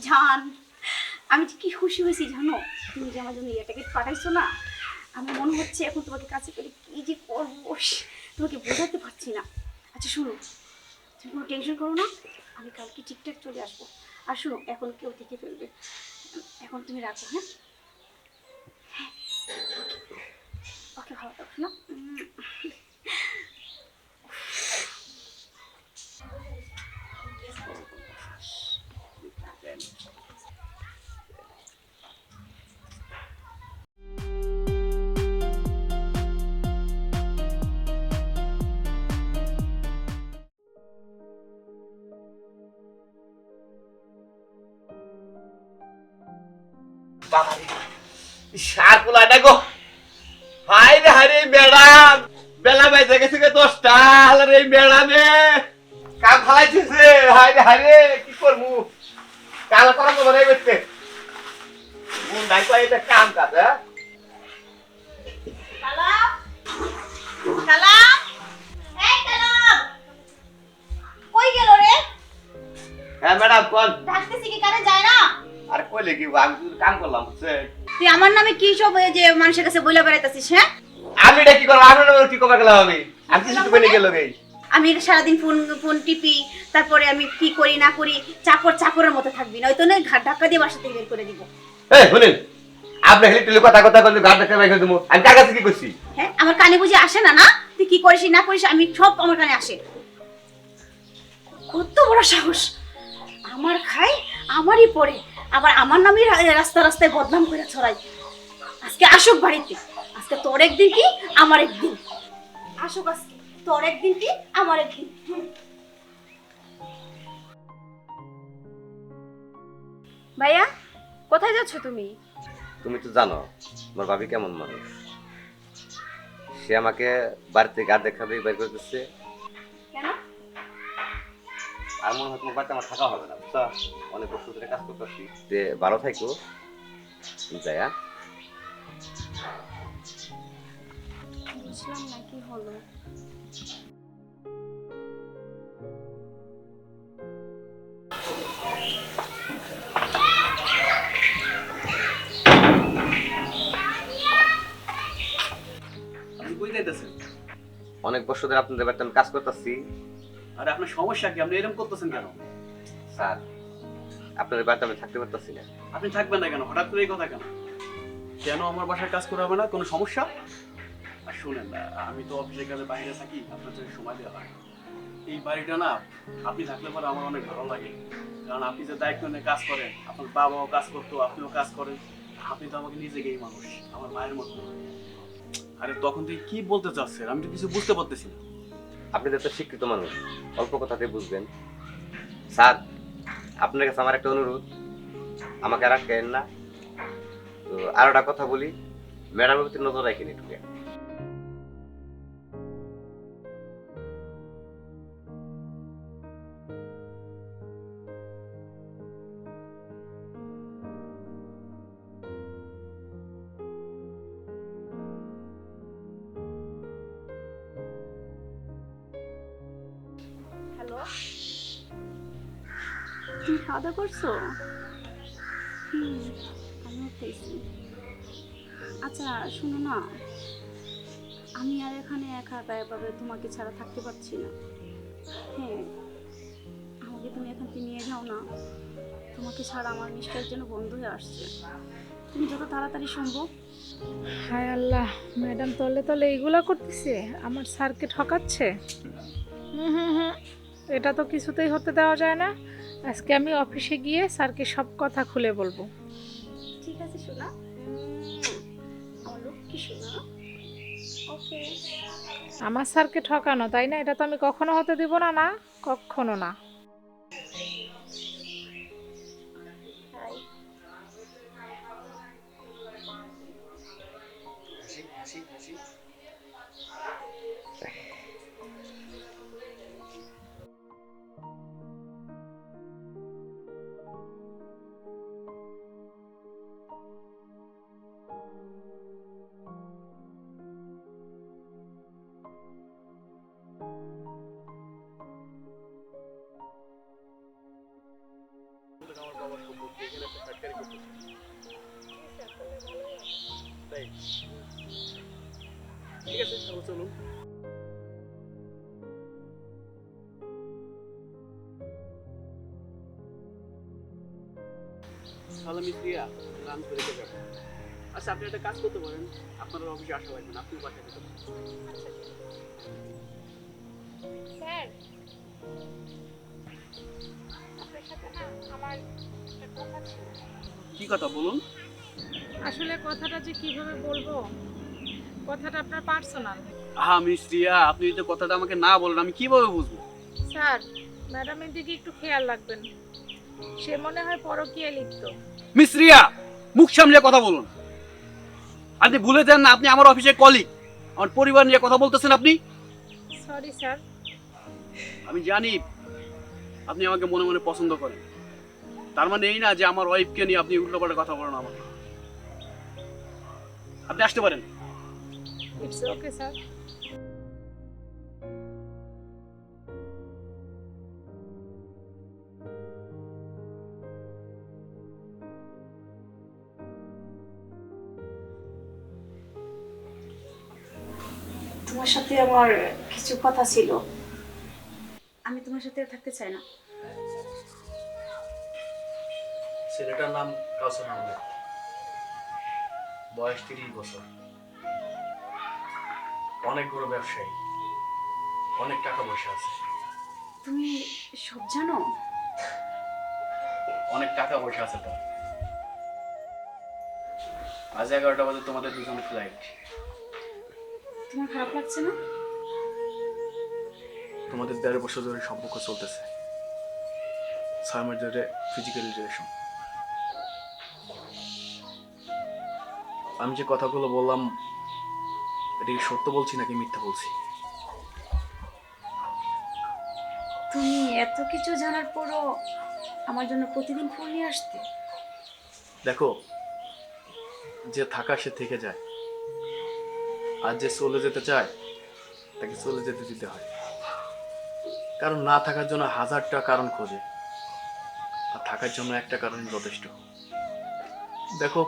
জান, আমি যে কি খুশি হয়েছি জানো, তুমি যে আমার জন্য এটাকে পাঠাইছো না, আমার মনে হচ্ছে এখন তোমাকে কাছে করে কি যে করবো তোমাকে বোঝাতে পারছি না। আচ্ছা শোনো, তুমি কোনো টেনশন করো না, আমি কালকে ঠিকঠাক চলে আসবো। আর শোনো, এখন কেউ থেকে ফেলবে, এখন তুমি রাখো। হ্যাঁ, ওকে ভালো থাকো না। শাকুলা দেখো হাই রে হাই রে ম্যাডাম বেলা বাইতে গেছে 10টা রে ম্যাডামে কাম ফালাইছে হাই রে কি করমু কাল করা তো বলে বেতে মন নাই তো এটা কাম কাজ হ্যাঁ কালাম, কালাম, এই কালাম, কই গেল রে? হ্যাঁ ম্যাডাম কোন ডাকতেছি কি কানে যায় না? আরে কইলে কি আমি তো কাম করলাম বুঝছে তুই আমার নামে কি সব এই যে মানুষের কাছে বইলা বেড়াইতাছিস? হ্যাঁ, আমি এটা কি করব আমি কি করব গেলাম আমি কিছু বলে গেল গে আমি সারাদিন ফোন ফোন টিপি, তারপরে আমি কি করি না করি, চাকরের মতো থাকবি, নয়তো না ঘাট ধাক্কা দিয়ে বাসা থেকে বের করে দিব। এই শুনেন আপনি খালি টেলে কথা কথা বলতে গাড় ধাক্কা বাইকে দেবো আমি কার কাছে কি করছি হ্যাঁ, আমার কানে বুঝি আসে না? না, তুই কি করিস না করিস আমি সব আমার কানে আসে। কত বড় সাহস, আমার খাই আমারই পড়ে, আবার আমার নামই রাস্তা রাস্তায় বদনাম করে ছড়াই। আজকে আসুক বাড়িতে, আজকে তোর একদিন কি আমার একদিন, আসুক আজকে তোর একদিন কি আমার একদিন। ভাইয়া, কোথায় যাচ্ছ তুমি? তুমি তো জানো আমার ভাবি কেমন মানুষ সে আমাকে বাড়িতে গাড় দেখাবে বের করে দিচ্ছে কেন? আর মনে হয় তোমার বাড়িতে আমার থাকা হবে না বুঝছো অনেক বছর ধরে কাজ করতেছি যে ভালো থাকো যাই হ্যাঁ বুঝলাম না কি হলো। আপনি কই যাইতেছেন? অনেক বছর ধরে আপনাদের বাড়িতে আমি কাজ করতেছি আরে আপনার সমস্যা কি? আপনি এরকম করতেছেন কেন? স্যার আপনাদের বাড়িতে আমি থাকতে পারতেছি না আপনি থাকবেন না কেন? হঠাৎ করে এই কথা কেন? কেন আমার বাসায় কাজ করা হবে না? কোনো সমস্যা? আর শুনেন না, আমি তো অফিসের কাজে বাইরে থাকি, আপনার জন্য সময় দেওয়া হয়। এই বাড়িটা না আপনি থাকলে পরে আমার অনেক ভালো লাগে, কারণ আপনি যে দায়িত্ব নিয়ে কাজ করেন, আপনার বাবাও কাজ করতো, আপনিও কাজ করেন, আপনি তো আমাকে নিজেকেই মানুষ, আমার মায়ের মতো। আরে তখন তুই কি বলতে চাচ্ছেন? আমি তো কিছু বুঝতে পারতেছি না। আপনাদের তো শিক্ষিত মানুষ অল্প কথাতে বুঝবেন স্যার আপনার কাছে আমার একটা অনুরোধ আমাকে আর আটকেন না তো আর একটা কথা বলি ম্যাডামের প্রতি নজর রাখেন একটু হ্যালো, তুমি খাওয়া দাওয়া করছো? আমিও খেয়েছি। আচ্ছা শোনো না, আমি আর এখানে একা একা এভাবে তোমাকে ছাড়া থাকতে পারছি না। হ্যাঁ, আমাকে তুমি এখান থেকে নিয়ে যাও না, তোমাকে ছাড়া আমার নিঃশ্বাস যেন বন্ধ হয়ে আসছে। তুমি যত তাড়াতাড়ি সম্ভব। হায় আল্লাহ, ম্যাডাম তলে তলে এইগুলা করতেছে, আমার স্যারকে ঠকাচ্ছে। হুম, এটা তো কিছুতেই হতে দেওয়া যায় না। আজকে আমি অফিসে গিয়ে স্যারকে সব কথা খুলে বলবো। ঠিক আছে শোনা, আমার লক্ষ্মী শোনা। ওকে। আমার স্যারকে ঠকানো, তাই না? এটা তো আমি কখনো হতে দিব না, না কখনো না। হাই। তাই ঠিক আছে, তাহলে চলুন। তাহলে মিস্ত্রিয়া লাঞ্চ ব্রেকে যাবো। আচ্ছা, আপনি একটা কাজ করতে পারেন, আপনার অফিসে আসা লাগবে না, আপনি বাসায় যেতে পারেন। স্যার, আপনার সাথে না আমার একটা কথা ছিল। কি কথা বলুন? আসলে কথাটা যে কিভাবে বলবো, কথাটা আপনার পার্সোনাল। হ্যাঁ মিস্ত্রিয়া, আপনি যদি কথাটা আমাকে না বলেন আমি কিভাবে বুঝবো? স্যার, ম্যাডামের দিকে একটু খেয়াল রাখবেন, সে মনে হয় পরকীয়ায় লিপ্ত। মিস্ত্রিয়া, মুখ সামলে কথা বলুন। আপনি ভুলে যান না আপনি আমার অফিসের কলিগ, আমার পরিবার নিয়ে কথা বলতেছেন আপনি। Sorry sir. আমি জানি আপনি আমাকে মনে মনে পছন্দ করেন, তার মানে এই না যে আমার ওয়াইফকে নিয়ে আপনি উল্টোপাল্টা কথা বলেন আমাকে। আপনি আসতে পারেন। It's okay sir. তোমার সাথে আমার কিছু কথা ছিল, আমি তোমার সাথে আর থাকতে চাই না। ছেলেটার নাম কাউসার আহমেদ, বয়স 30 বছর, অনেক বড় ব্যবসায়ী, অনেক টাকা পয়সা আছে। তুমি সব জানো? অনেক টাকা পয়সা আছে তার। আজ 11টা বাজে তোমাদের দুজনের ফ্লাইট। তোমার খারাপ লাগছে না? তোমাদের 13 বছর ধরে সম্পর্ক চলতেছে, 6 মাস ধরে ফিজিক্যাল রিলেশন। আমি যে কথাগুলো বললাম এটা কি সত্য বলছি নাকি মিথ্যা বলছি? তুমি এত কিছু জানার পরও আমার জন্য প্রতিদিন ফোন নিয়ে আসতে? দেখো, যে থাকা সে থেকে যায়, আর যে চলে যেতে চায় তাকে চলে যেতে দিতে হয়। কারণ না থাকার জন্য হাজারটা কারণ খোঁজে, আর থাকার জন্য একটা কারণই যথেষ্ট। দেখো,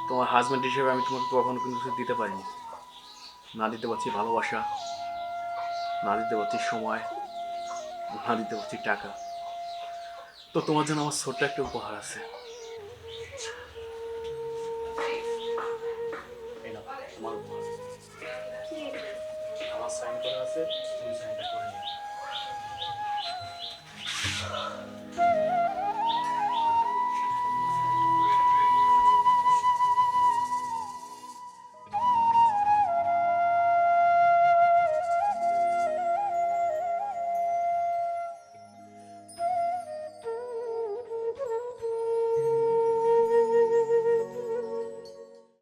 তোমার হাজব্যান্ড হিসেবে আমি তোমাকে কখনো কিন্তু কিছু দিতে পারিনি। না দিতে পারছি ভালোবাসা, না দিতে পারছি সময়, না দিতে পারছি টাকা। তো তোমার জন্য আমার ছোট্ট একটা উপহার আছে।